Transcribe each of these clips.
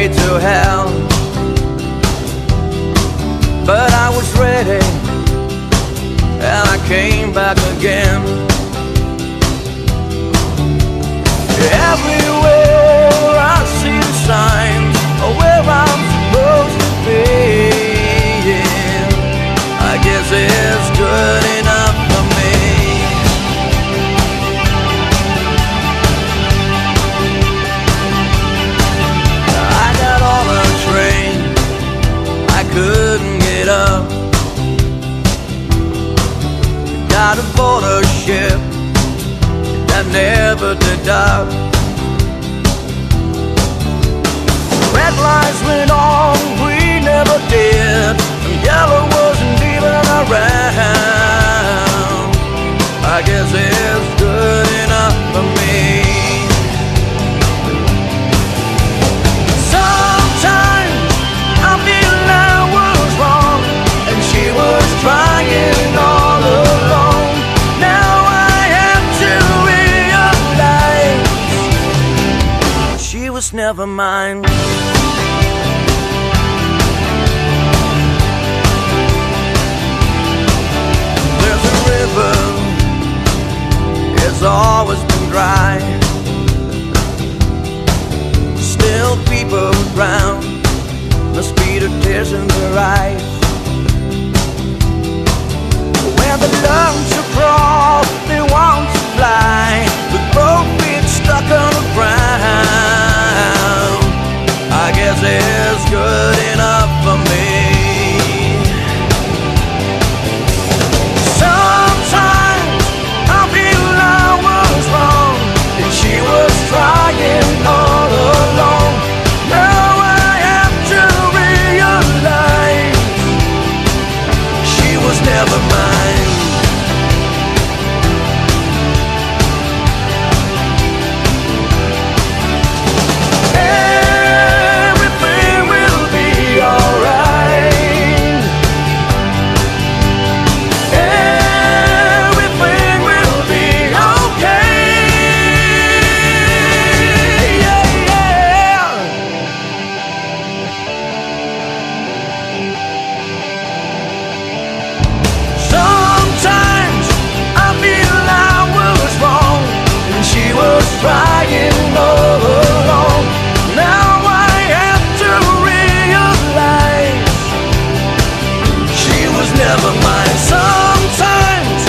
way to hell. But I was ready, and I came back again. Everywhere I see the signs of where I'm supposed to be. I guess it's good enough for me. I got on a train, I couldn't get up. Got aboard a ship that never did dock. Red lights went on, we never did, and yellow wasn't even around. I guess it's good enough for me. Sometimes I feel I was wrong, and she was trying all alone. Now I have to realize she was never mine. It's always been dry. Still people drown, must be the tears in their eyes. Where the lungs are crawl, they want to fly, with both feet stuck on the ground. I guess it's good enough for me. Trying all alone. Now I have to realize she was never mine. Everything will be alright. Everything will be okay. Trying all along. Now I have to realize she was never mine. Sometimes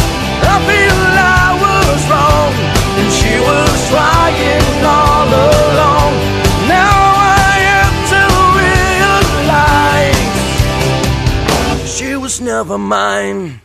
I feel I was wrong, and she was trying all along. Now I have to realize she was never mine.